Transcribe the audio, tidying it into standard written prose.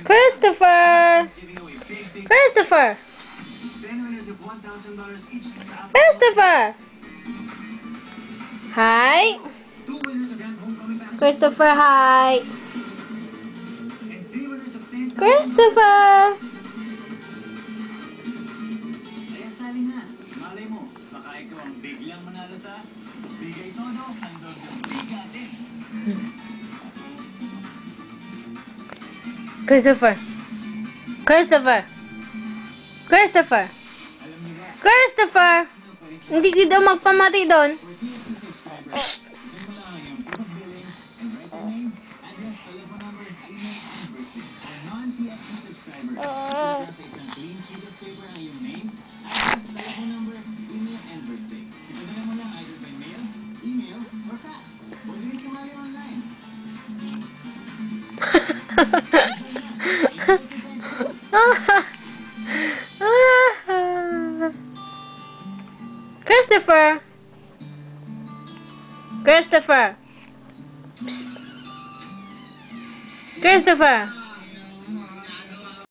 Christopher! Christopher! Christopher! Hi! Christopher, hi! Christopher! Sali na. Malay mo, baka ikaw ang biglang manalo sa Bigay Todo, handog ng bigatin. Christopher! Christopher! Christopher! Christopher! Hindi ka daw magpamati doon. Shh! Christopher! Christopher! Psst. Christopher!